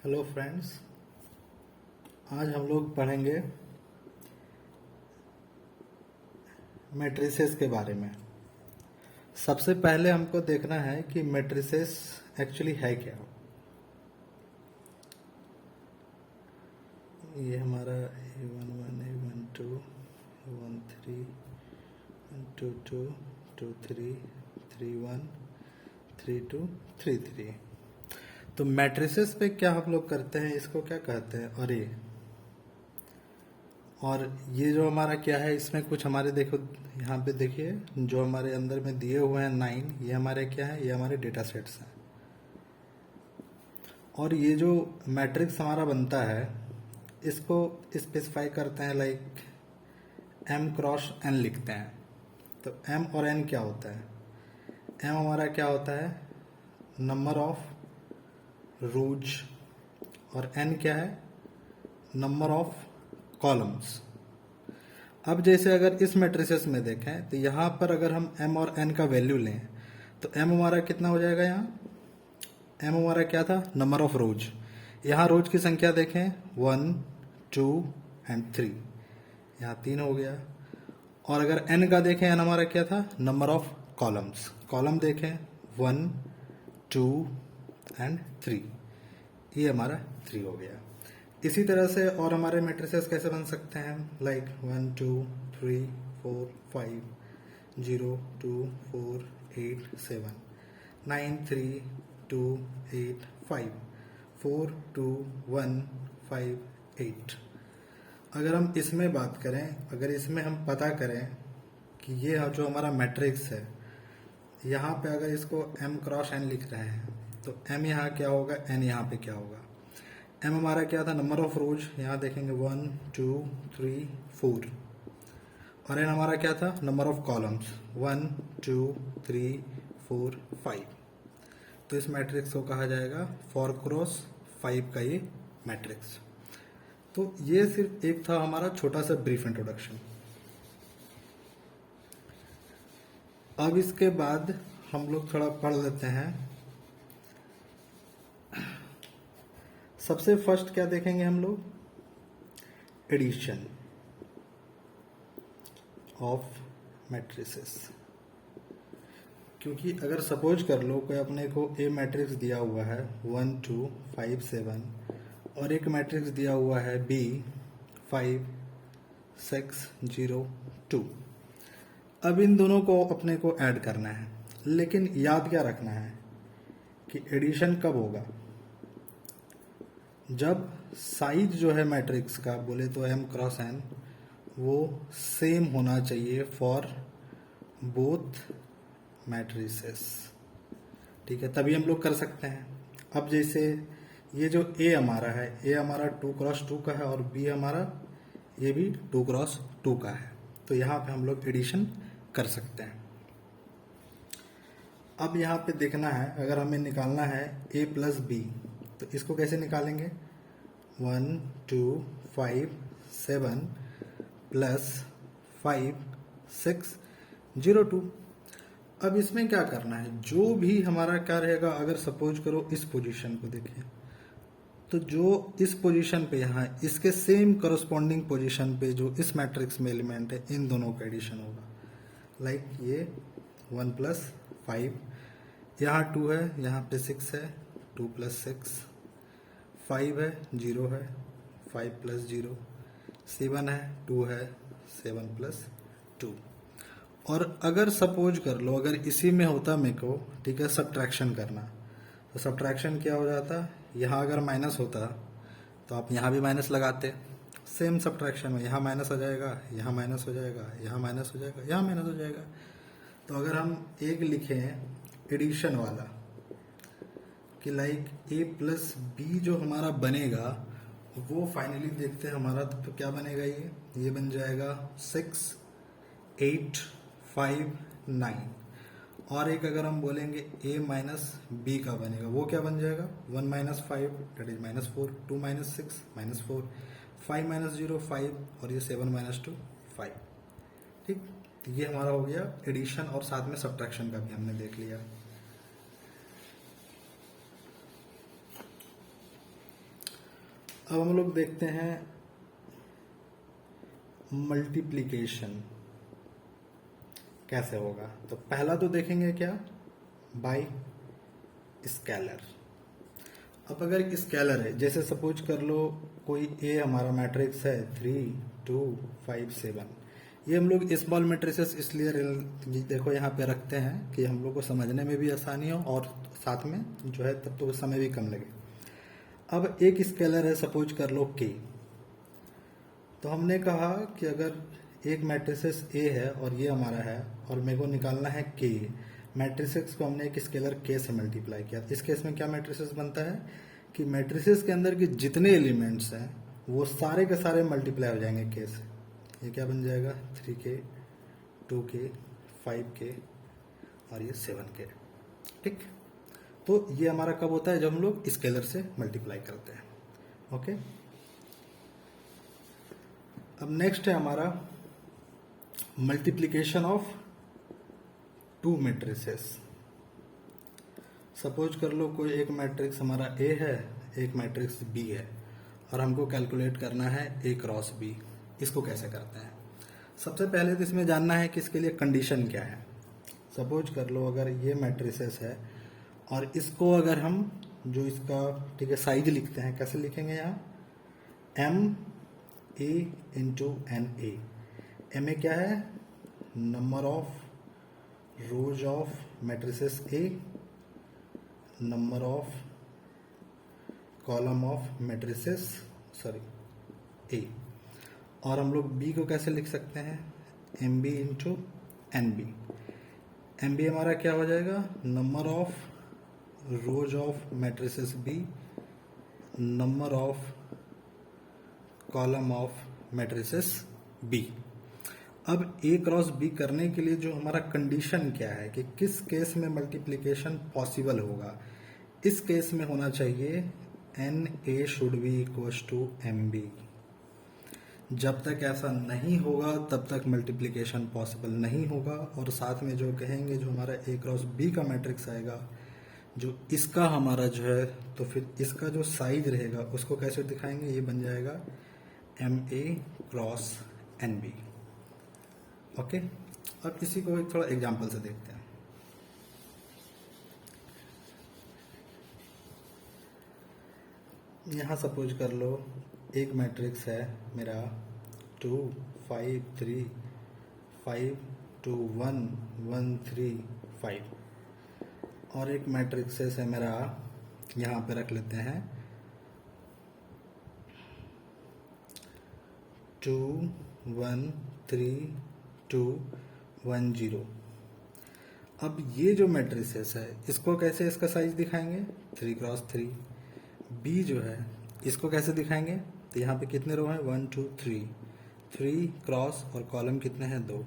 Hello friends, आज हम लोग पढ़ेंगे मैट्रिसेस के बारे में। सबसे पहले हमको देखना है कि मैट्रिसेस एक्चुअली है क्या। ये हमारा A11 A12 A13 A22 23 31 32 33। तो मैट्रिसेस पे क्या हम लोग करते हैं, इसको क्या कहते हैं, अरे। और ये जो हमारा क्या है, इसमें कुछ हमारे देखो, यहाँ पे देखिए जो हमारे अंदर में दिए हुए हैं 9, ये हमारे क्या है, ये हमारे डेटा सेट्स हैं। और ये जो मैट्रिक्स हमारा बनता है, इसको स्पेसिफाई करते हैं लाइक m क्रॉस n लिखते हैं। तो m और n क्या होता है? m हमारा क्या होता है, नंबर ऑफ रोज, और n क्या है, नंबर ऑफ कॉलम्स। अब जैसे अगर इस मैट्रिसेस में देखें तो यहाँ पर अगर हम m और n का वैल्यू लें तो m हमारा कितना हो जाएगा, यहाँ m हमारा क्या था, नंबर ऑफ रोज। यहाँ रोज की संख्या देखें 1 2 एंड 3, यहाँ 3 हो गया। और अगर n का देखें, n हमारा क्या था, नंबर ऑफ कॉलम्स। कॉलम देखें 1 2 एंड 3, ये हमारा 3 हो गया। इसी तरह से और हमारे मैट्रिसेस कैसे बन सकते हैं, लाइक 1 2 3 4 5 0 2 4 8 7 9 3 2 8 5 4 2 1 5 8। अगर हम इसमें बात करें, अगर इसमें हम पता करें कि ये जो हमारा मैट्रिक्स है, यहाँ पे अगर इसको m क्रॉस n लिख रहे हैं तो m यहाँ क्या होगा, n यहाँ पे क्या होगा। m हमारा क्या था, नंबर ऑफ रोज, यहाँ देखेंगे 1 2 3 4। और n हमारा क्या था, नंबर ऑफ कॉलम्स 1 2 3 4 5। तो इस मैट्रिक्स को कहा जाएगा 4 क्रॉस 5 का ये मैट्रिक्स। तो ये सिर्फ एक था हमारा छोटा सा ब्रीफ इंट्रोडक्शन। अब इसके बाद हम लोग थोड़ा पढ़ लेते हैं। सबसे फर्स्ट क्या देखेंगे हम लोग, एडिशन ऑफ मैट्रिसेस। क्योंकि अगर सपोज कर लो कोई अपने को ए मैट्रिक्स दिया हुआ है 1 2 5 7, और एक मैट्रिक्स दिया हुआ है बी 5 6 0 2। अब इन दोनों को अपने को ऐड करना है, लेकिन याद क्या रखना है कि एडिशन कब होगा, जब साइज जो है मैट्रिक्स का बोले तो m क्रॉस n वो सेम होना चाहिए फॉर बोथ मैट्रिसेस। ठीक है, तभी हम लोग कर सकते हैं। अब जैसे ये जो a हमारा है, a हमारा 2 क्रॉस 2 का है और b हमारा ये भी 2 क्रॉस 2 का है, तो यहाँ पे हम लोग एडिशन कर सकते हैं। अब यहाँ पे देखना है, अगर हमें निकालना है a प्लस बी, तो इसको कैसे निकालेंगे, 1 2 5 7 प्लस 5 6 0 2। अब इसमें क्या करना है, जो भी हमारा क्या रहेगा, अगर सपोज करो इस पोजीशन को देखें, तो जो इस पोजीशन पे यहाँ इसके सेम करस्पॉन्डिंग पोजीशन पे जो इस मैट्रिक्स में एलिमेंट है, इन दोनों का एडिशन होगा। लाइक ये 1 प्लस 5, यहाँ 2 है, यहाँ पे 6 है, 2 प्लस 6, 5 है, 0 है, 5 प्लस 0, 7 है, 2 है, 7 प्लस 2। और अगर सपोज कर लो, अगर इसी में होता मेरे को, ठीक है, सब्ट्रैक्शन करना, तो सब्ट्रैक्शन क्या हो जाता, यहाँ अगर माइनस होता तो आप यहाँ भी माइनस लगाते। सेम सब्ट्रैक्शन में यहाँ माइनस हो जाएगा, यहाँ माइनस हो जाएगा, यहाँ माइनस हो जाएगा, यहाँ माइनस हो जाएगा। तो अगर हम एक लिखें एडिशन वाला कि लाइक a प्लस बी जो हमारा बनेगा, वो फाइनली देखते हैं हमारा, तो क्या बनेगा, ये बन जाएगा 6 8 5 9। और एक अगर हम बोलेंगे a माइनस बी का बनेगा, वो क्या बन जाएगा, 1 minus 5 that is -4, 2 minus 6 -4, 5 minus 0 5, और ये 7 माइनस 2 5। ठीक, ये हमारा हो गया एडिशन, और साथ में सब्ट्रैक्शन का भी हमने देख लिया। अब हम लोग देखते हैं मल्टीप्लिकेशन कैसे होगा। तो पहला तो देखेंगे क्या, बाय स्केलर। अब अगर एक स्केलर है, जैसे सपोज कर लो कोई ए हमारा मैट्रिक्स है 3 2 5 7, ये हम लोग स्मॉल मैट्रिसेस इसलिए देखो यहाँ पे रखते हैं कि हम लोग को समझने में भी आसानी हो और साथ में जो है तब तो समय भी कम लगे। अब एक स्केलर है सपोज कर लो के, तो हमने कहा कि अगर एक मैट्रिसेस ए है और ये हमारा है और मेरे को निकालना है के, मैट्रिसेस को हमने एक स्केलर के से मल्टीप्लाई किया। इस केस में क्या मैट्रिसेस बनता है कि मैट्रिसेस के अंदर के जितने एलिमेंट्स हैं वो सारे के सारे मल्टीप्लाई हो जाएंगे के से। ये क्या बन जाएगा 3k 2k 5k और ये 7k। ठीक, तो ये हमारा कब होता है, जब हम लोग स्केलर से मल्टीप्लाई करते हैं। ओके, अब नेक्स्ट है हमारा multiplication of to matrices. Suppose कर लो कोई एक मैट्रिक्स हमारा ए है, एक मैट्रिक्स बी है और हमको कैलकुलेट करना है ए क्रॉस बी। इसको कैसे करते हैं, सबसे पहले तो इसमें जानना है कि इसके लिए कंडीशन क्या है। सपोज कर लो अगर ये मैट्रिसेस है और इसको अगर हम जो इसका ठीक है साइज लिखते हैं, कैसे लिखेंगे यहाँ M A into N A. M A क्या है, number of rows of matrices A, number of column of matrices A. और हम लोग बी को कैसे लिख सकते हैं, M B into N B. M B हमारा क्या हो जाएगा, number of rows of matrices B, number of column of matrices B. अब ए क्रॉस बी करने के लिए जो हमारा कंडीशन क्या है कि किस केस में मल्टीप्लिकेशन पॉसिबल होगा, इस केस में होना चाहिए N A should be equal to M B. जब तक ऐसा नहीं होगा तब तक मल्टीप्लिकेशन पॉसिबल नहीं होगा। और साथ में जो कहेंगे जो हमारा ए क्रॉस बी का मैट्रिक्स आएगा, जो इसका हमारा जो है, तो फिर इसका जो साइज रहेगा उसको कैसे दिखाएंगे, ये बन जाएगा M A cross N B. Okay, अब इसी को एक थोड़ा एग्जांपल से देखते हैं। यहाँ सपोज कर लो एक मैट्रिक्स है मेरा 2 5 3 5 2 1 1 3 5 और एक मैट्रिक्स है मेरा, यहाँ पे रख लेते हैं 2 1 3 2 1 0। अब ये जो मैट्रिसेस है इसको कैसे इसका साइज दिखाएंगे, 3 क्रॉस 3। बी जो है इसको कैसे दिखाएंगे, तो यहाँ पे कितने रो हैं 1 2 3 क्रॉस और कॉलम कितने हैं 2।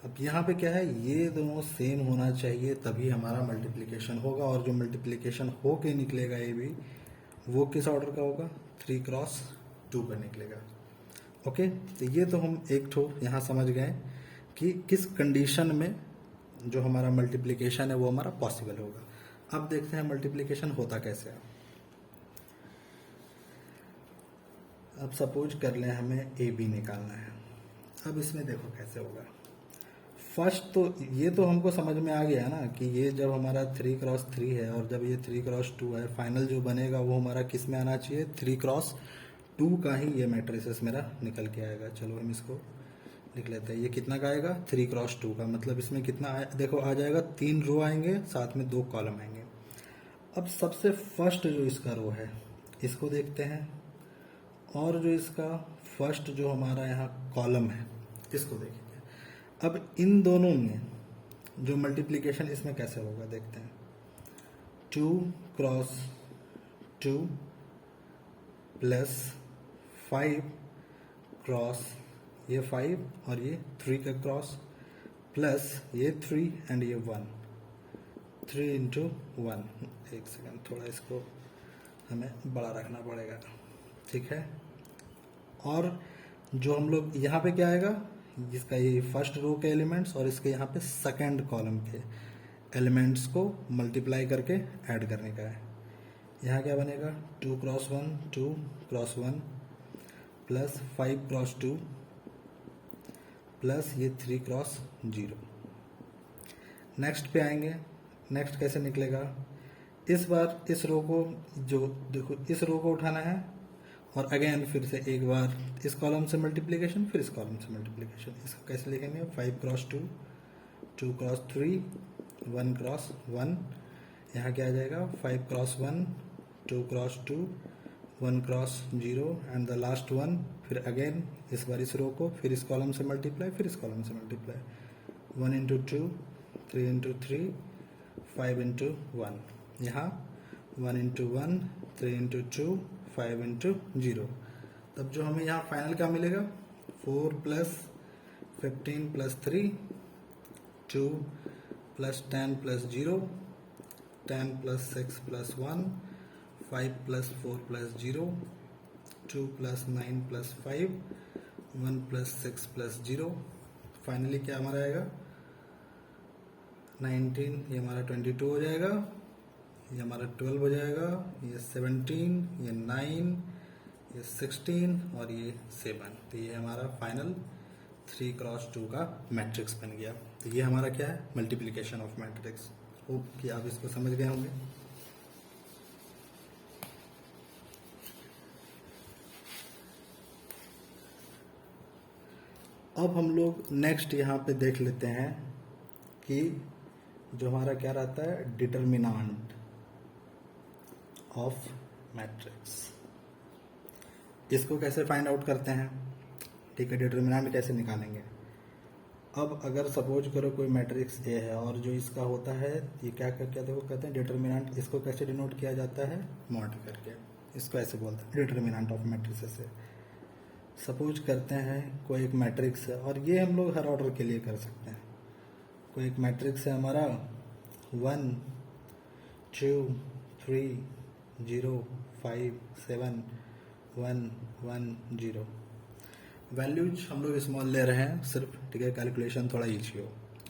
अब यहाँ पे क्या है, ये दोनों सेम होना चाहिए तभी हमारा मल्टीप्लिकेशन होगा। और जो मल्टीप्लिकेशन हो के निकलेगा ये भी, वो किस ऑर्डर का होगा, 3 क्रॉस 2 का निकलेगा। ओके, तो ये तो हम एक ठो यहाँ समझ गए कि किस कंडीशन में जो हमारा मल्टीप्लिकेशन है वो हमारा पॉसिबल होगा। अब देखते हैं मल्टीप्लिकेशन होता कैसे है। अब सपोज कर लें हमें ए बी निकालना है। अब इसमें देखो कैसे होगा। फर्स्ट तो ये तो हमको समझ में आ गया ना कि ये जब हमारा 3 क्रॉस 3 है और जब ये 3 क्रॉस 2 है, फाइनल जो बनेगा वो हमारा किस में आना चाहिए, 3 क्रॉस 2 का ही ये मैट्रिसेस मेरा निकल के आएगा। चलो हम इसको लिख लेते हैं। ये कितना का आएगा, 3 क्रॉस 2 का, मतलब इसमें कितना देखो आ जाएगा, 3 रो आएंगे साथ में 2 कॉलम आएंगे। अब सबसे फर्स्ट जो इसका रो है इसको देखते हैं, और जो इसका फर्स्ट जो हमारा यहाँ कॉलम है इसको देखेंगे। अब इन दोनों में जो मल्टीप्लिकेशन इसमें कैसे होगा देखते हैं। 2 क्रॉस 2 प्लस 5 क्रॉस ये 5 और ये 3 का क्रॉस प्लस ये 3 एंड ये 1, 3 इंटू 1। एक सेकेंड, थोड़ा इसको हमें बड़ा रखना पड़ेगा, ठीक है। और जो हम लोग यहाँ पे क्या आएगा, जिसका ये फर्स्ट रो के एलिमेंट्स और इसके यहाँ पे सेकंड कॉलम के एलिमेंट्स को मल्टीप्लाई करके ऐड करने का है। यहाँ क्या बनेगा 2 cross 1 2 cross 1 plus 5 cross 2 plus ये 3 क्रॉस 0। नेक्स्ट पे आएंगे। नेक्स्ट कैसे निकलेगा, इस बार इस रो को जो देखो इस रो को उठाना है और अगेन फिर से एक बार इस कॉलम से मल्टीप्लिकेशन फिर इस कॉलम से मल्टीप्लिकेशन। इसको कैसे लिखेंगे 5 क्रॉस 2 2 क्रॉस 3 1 क्रॉस 1। यहाँ क्या आ जाएगा 5 cross 1 2 cross 2 1 cross 0 and the last one. फिर अगेन इस बार इस रो को फिर इस कॉलम से मल्टीप्लाई फिर इस कॉलम से मल्टीप्लाई 1 इंटू 2 3 इंटू 3 5 इंटू 1। यहाँ 1 इंटू 1 3 इंटू 2 5 इंटू 0। तब जो हमें यहाँ फाइनल क्या मिलेगा 4 plus 15 plus 3 2 plus 10 plus 0 10 plus 6 plus 1 5 plus 4 plus 0 2 plus 9 plus 5 1 plus 6 plus 0। Finally क्या हमारा आएगा 19। ये हमारा 22 हो जाएगा, ये हमारा 12 हो जाएगा, ये 17, ये 9, ये 16 और ये 7। तो ये हमारा फाइनल 3 क्रॉस 2 का मैट्रिक्स बन गया। तो ये हमारा क्या है मल्टीप्लिकेशन ऑफ मैट्रिक्स। होप कि आप इसको समझ गए होंगे। अब हम लोग नेक्स्ट यहाँ पे देख लेते हैं कि जो हमारा क्या रहता है डिटर्मिनेंट ऑफ मैट्रिक्स। इसको कैसे फाइंड आउट करते हैं, ठीक है, डिटर्मिनेंट कैसे निकालेंगे। अब अगर सपोज करो कोई मैट्रिक्स ए है और जो इसका होता है ये क्या क्या देखो कहते हैं डिटर्मिनेंट। इसको कैसे डिनोट किया जाता है मॉड करके, इसको ऐसे बोलते हैं डिटर्मिनेंट ऑफ मैट्रिक्स से। सपोज करते हैं कोई एक मैट्रिक्स है और ये हम लोग हर ऑर्डर के लिए कर सकते हैं। कोई एक मैट्रिक्स है हमारा 1 2 3 0 5 7 1 1 0। वैल्यूज हम लोग स्मॉल ले रहे हैं सिर्फ, ठीक है, कैलकुलेशन थोड़ा ईजी हो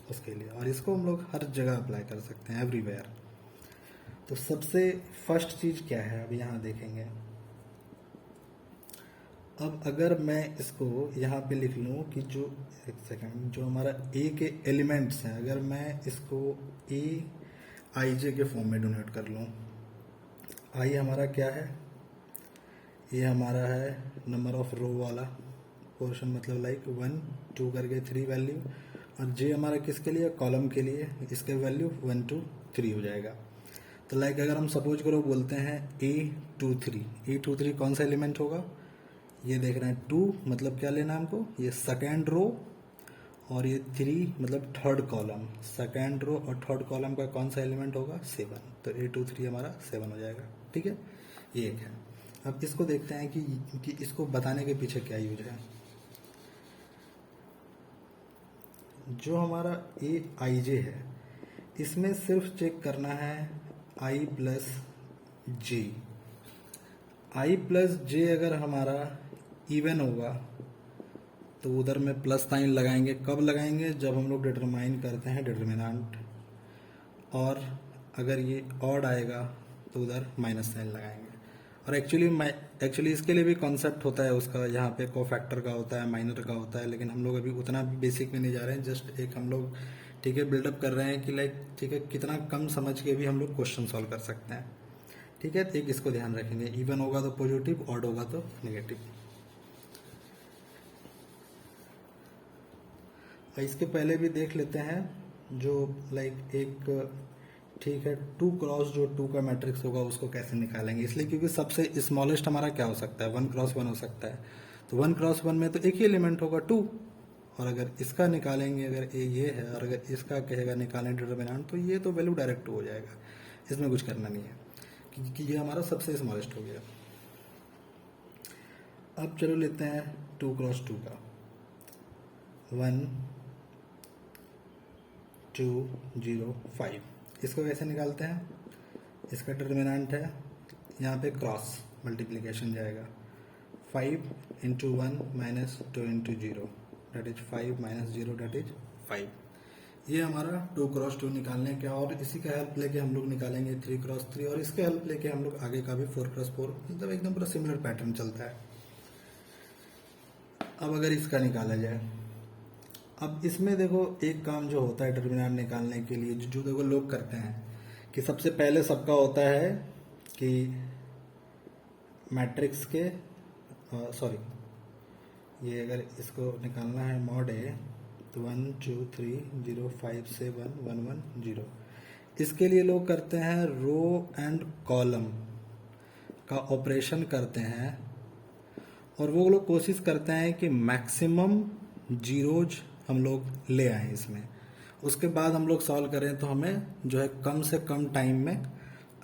उसके लिए। और इसको हम लोग हर जगह अप्लाई कर सकते हैं एवरीवेयर। तो सबसे फर्स्ट चीज क्या है अब यहाँ देखेंगे। अब अगर मैं इसको यहाँ पे लिख लूँ कि जो एक सेकंड जो हमारा ए के एलिमेंट्स हैं, अगर मैं इसको ए आई जे के फॉर्म में डोनेट कर लूँ। आई हमारा क्या है, ये हमारा है नंबर ऑफ रो वाला पोर्शन, मतलब लाइक 1 2 करके 3 वैल्यू। और जे हमारा किसके लिए कॉलम के लिए, इसके वैल्यू 1 2 3 हो जाएगा। तो लाइक अगर हम सपोज करो बोलते हैं A23 कौन सा एलिमेंट होगा, ये देख रहे हैं 2 मतलब क्या लेना हमको, ये सेकेंड रो, और ये 3 मतलब थर्ड कॉलम। सेकेंड रो और थर्ड कॉलम का कौन सा एलिमेंट होगा 7। तो A23 हमारा 7 हो जाएगा, ठीक है, ये एक है। अब इसको देखते हैं कि इसको बताने के पीछे क्या यूज है। जो हमारा ए आई जे है इसमें सिर्फ चेक करना है आई प्लस जे। आई प्लस जे अगर हमारा इवन होगा तो उधर में प्लस साइन लगाएंगे। कब लगाएंगे, जब हम लोग डिटरमाइन करते हैं डिटर्मिनेंट। और अगर ये ऑड आएगा तो उधर माइनस साइन लगाएंगे। और एक्चुअली इसके लिए भी कॉन्सेप्ट होता है उसका, यहाँ पे कोफैक्टर का होता है, माइनर का होता है, लेकिन हम लोग अभी उतना बेसिक में नहीं जा रहे हैं। जस्ट एक हम लोग, ठीक है, बिल्डअप कर रहे हैं कि लाइक, ठीक है, कितना कम समझ के भी हम लोग क्वेश्चन सॉल्व कर सकते हैं, ठीक है। एक इसको ध्यान रखेंगे, इवन होगा तो पॉजिटिव, ऑड होगा तो नेगेटिव। इसके पहले भी देख लेते हैं जो लाइक एक, ठीक है, 2 क्रॉस जो 2 का मैट्रिक्स होगा उसको कैसे निकालेंगे। इसलिए क्योंकि सबसे स्मॉलेस्ट हमारा क्या हो सकता है 1 क्रॉस 1 हो सकता है। तो 1 क्रॉस 1 में तो एक ही एलिमेंट होगा 2। और अगर इसका निकालेंगे, अगर ये है और अगर इसका कहेगा निकालें डिटर्मिनेंट, तो ये तो वैल्यू डायरेक्ट 2 हो जाएगा, इसमें कुछ करना नहीं है क्योंकि ये हमारा सबसे स्मॉलेस्ट हो गया। अब चलो लेते हैं 2 क्रॉस 2 का 1 2 0 5। इसको कैसे निकालते हैं, इसका डिटर्मिनेंट है यहाँ पे क्रॉस मल्टीप्लिकेशन जाएगा 5 into 1 minus 2 into 0 that is 5 minus 0 that is 5। ये हमारा 2x2 निकालने का, और इसी का हेल्प लेके हम लोग निकालेंगे 3x3, और इसके हेल्प लेके हम लोग आगे का भी 4x4, मतलब एकदम पूरा सिमिलर पैटर्न चलता है। अब अगर इसका निकाला जाए, अब इसमें देखो एक काम जो होता है डिटरमिनेंट निकालने के लिए, जो देखो लोग करते हैं कि सबसे पहले सबका होता है कि मैट्रिक्स के सॉरी, ये अगर इसको निकालना है मॉड ए तो 1 2 3 0 5 7 1 1 0, इसके लिए लोग करते हैं रो एंड कॉलम का ऑपरेशन करते हैं, और वो लोग कोशिश करते हैं कि मैक्सिमम जीरोज हम लोग ले आएं इसमें। उसके बाद हम लोग सॉल्व करें तो हमें जो है कम से कम टाइम में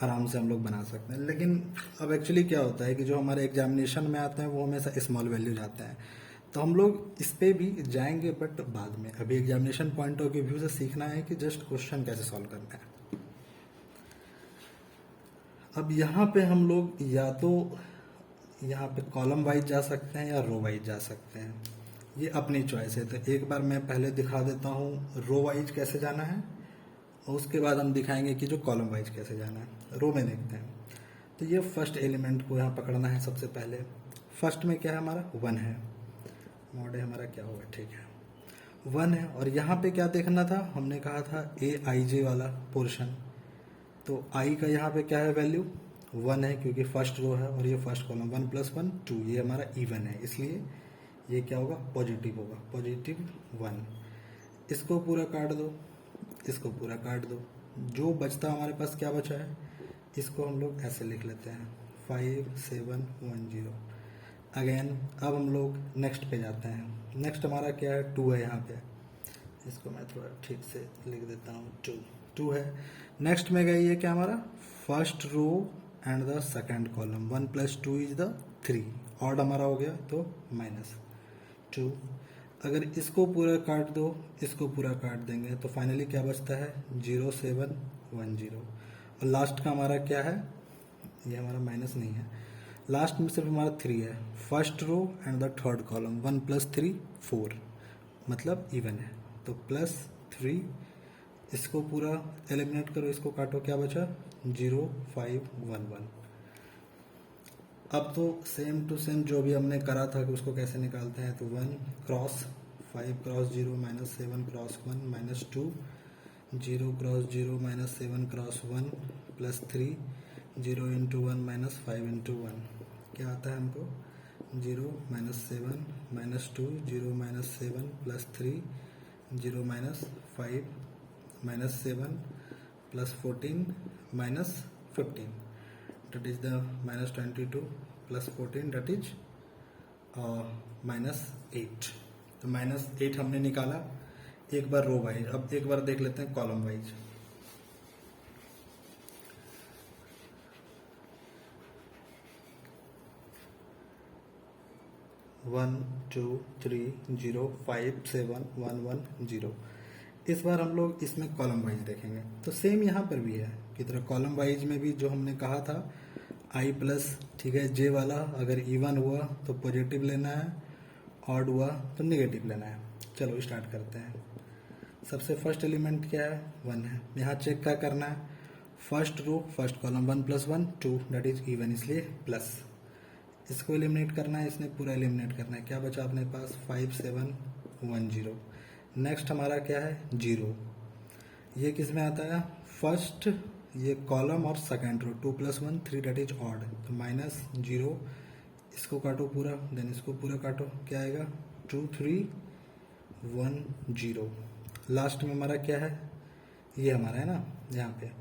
आराम से हम लोग बना सकते हैं। लेकिन अब एक्चुअली क्या होता है कि जो हमारे एग्जामिनेशन में आते हैं वो हमेशा स्मॉल वैल्यू जाते हैं, तो हम लोग इस पे भी जाएंगे बट बाद में। अभी एग्जामिनेशन पॉइंट ऑफ व्यू से सीखना है कि जस्ट क्वेश्चन कैसे सॉल्व करना है। अब यहाँ पे हम लोग या तो यहाँ पे कॉलम वाइज जा सकते हैं या रो वाइज जा सकते हैं, ये अपनी चॉइस है। तो एक बार मैं पहले दिखा देता हूँ रो वाइज कैसे जाना है, और उसके बाद हम दिखाएंगे कि जो कॉलम वाइज कैसे जाना है। रो में देखते हैं, तो ये फर्स्ट एलिमेंट को यहाँ पकड़ना है सबसे पहले। फर्स्ट में क्या है हमारा 1 है, मॉड है हमारा क्या होगा, ठीक है 1 है। और यहाँ पे क्या देखना था, हमने कहा था AIJ वाला पोर्शन, तो आई का यहाँ पे क्या है वैल्यू 1 है, क्योंकि फर्स्ट रो है और ये फर्स्ट कॉलम 1 + 1 2, ये हमारा इवन है, इसलिए ये क्या होगा पॉजिटिव होगा, पॉजिटिव 1। इसको पूरा काट दो, इसको पूरा काट दो, जो बचता हमारे पास क्या बचा है, इसको हम लोग ऐसे लिख लेते हैं 5 7 1 0। अगेन अब हम लोग नेक्स्ट पे जाते हैं। नेक्स्ट हमारा क्या है 2 है यहाँ पे, इसको मैं थोड़ा ठीक से लिख देता हूँ 2 है। नेक्स्ट में गई है क्या हमारा first row and the second column, 1 + 2 = 3, odd हमारा हो गया तो -2। अगर इसको पूरा काट दो, इसको पूरा काट देंगे तो फाइनली क्या बचता है 0 7 1 0। और लास्ट का हमारा क्या है, ये हमारा माइनस नहीं है, लास्ट में सिर्फ हमारा 3 है। First row and the third column 1 + 3 4, मतलब इवन है, तो +3। इसको पूरा एलिमिनेट करो, इसको काटो, क्या बचा 0 5 1 1। अब तो सेम टू सेम जो भी हमने करा था कि उसको कैसे निकालते हैं, तो 1 cross 5 cross 0 -7 cross 1 -2 0 cross 0 -7 cross 1 +3 0 × 1 -5 × 1, क्या आता है हमको 0 -7 -2 0 -7 +3 0 -5 -7 +14 -15, that is the -22 + 14, that is -8। तो -8 हमने निकाला एक बार रो वाइज। अब एक बार देख लेते हैं कॉलम वाइज। वन 2 3 0 5 7 1 1 0। इस बार हम लोग इसमें कॉलम वाइज देखेंगे, तो सेम यहाँ पर भी है की तरह। कॉलम वाइज में भी जो हमने कहा था I+, ठीक है, J वाला अगर इवन हुआ तो पॉजिटिव लेना है, ऑड हुआ तो नेगेटिव लेना है। चलो स्टार्ट करते हैं। सबसे फर्स्ट एलिमेंट क्या है 1 है। यहाँ चेक क्या करना है, first row first column 1 + 1 2, that is even, इसलिए प्लस। इसको एलिमिनेट करना है, इसने पूरा एलिमिनेट करना है, क्या बचा अपने पास 5 7 1 0। नेक्स्ट हमारा क्या है 0, ये किस में आता है फर्स्ट, ये कॉलम और second row 2 + 1 3, that is odd, तो -0। इसको काटो पूरा, देन इसको पूरा काटो, क्या आएगा 2 3 1 0। लास्ट में हमारा क्या है, ये हमारा है ना, यहाँ पे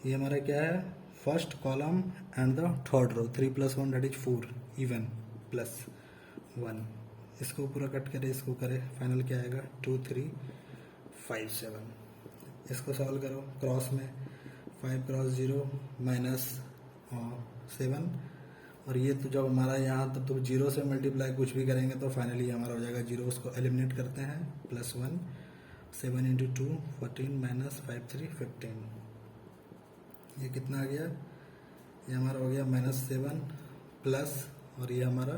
ये हमारा क्या है first column and the third row 3 + 1, that is 4 even +1। इसको पूरा कट करे, इसको करे, फाइनल क्या आएगा 2 3 5 7। इसको सॉल्व करो, क्रॉस में 5 क्रॉस 0 -7, और ये तो जब हमारा यहाँ तब तो 0 से मल्टीप्लाई कुछ भी करेंगे तो फाइनली हमारा हो जाएगा 0। उसको एलिमिनेट करते हैं +1, 7 × 2 14 -5 3 15। ये कितना आ गया, ये हमारा हो गया -7 प्लस, और ये हमारा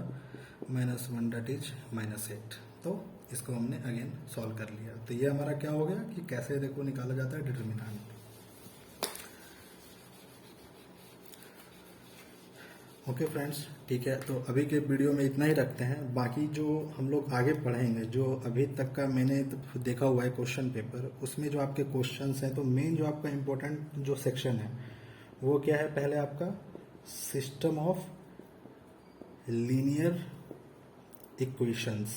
-1, दैट इज -8। तो इसको हमने अगेन सॉल्व कर लिया। तो ये हमारा क्या हो गया कि कैसे देखो निकाला जाता है डिटर्मिनेंट। ओके फ्रेंड्स, ठीक है, तो अभी के वीडियो में इतना ही रखते हैं। बाकी जो हम लोग आगे पढ़ेंगे, जो अभी तक का मैंने तो देखा हुआ है क्वेश्चन पेपर, उसमें जो आपके क्वेश्चंस हैं, तो मेन जो आपका इम्पोर्टेंट जो सेक्शन है वो क्या है, पहले आपका सिस्टम ऑफ लीनियर इक्वेशंस,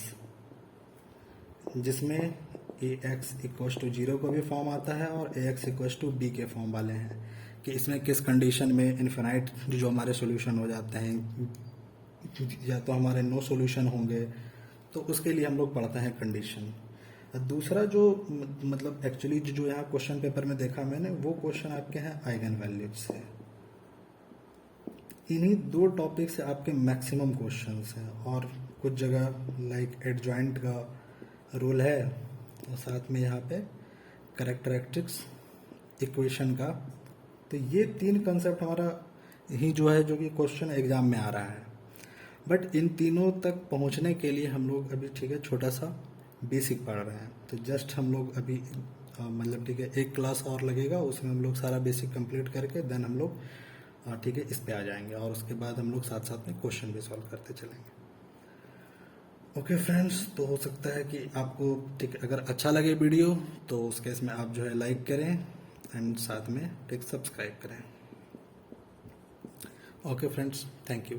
जिसमें ए एक्स इक्वल टू 0 का भी फॉर्म आता है और ए एक्स इक्वल टू बी के फॉर्म वाले हैं, कि इसमें किस कंडीशन में इन्फिनाइट जो हमारे सॉल्यूशन हो जाते हैं, या तो हमारे नो सॉल्यूशन होंगे, तो उसके लिए हम लोग पढ़ते हैं कंडीशन। दूसरा जो मतलब एक्चुअली जो यहाँ क्वेश्चन पेपर में देखा मैंने, वो क्वेश्चन आपके हैं आइगन वैल्यूज से। इन्हीं दो टॉपिक से आपके मैक्सिमम क्वेश्चंस हैं, और कुछ जगह लाइक एडजॉइंट का रूल है, और साथ में यहाँ पे कैरेक्टरिस्टिक्स इक्वेशन का। तो ये 3 कंसेप्ट हमारा ही जो है, जो कि क्वेश्चन एग्जाम में आ रहा है। बट इन तीनों तक पहुंचने के लिए हम लोग अभी ठीक है छोटा सा बेसिक पढ़ रहे हैं। तो जस्ट हम लोग अभी मतलब ठीक है 1 क्लास और लगेगा, उसमें हम लोग सारा बेसिक कंप्लीट करके देन हम लोग ठीक है इस पे आ जाएंगे, और उसके बाद हम लोग साथ साथ में क्वेश्चन भी सॉल्व करते चलेंगे। ओके फ्रेंड्स, तो हो सकता है कि आपको ठीक अगर अच्छा लगे वीडियो, तो उस केस में आप जो है लाइक करें एंड साथ में ठीक सब्सक्राइब करें। Okay friends, thank you.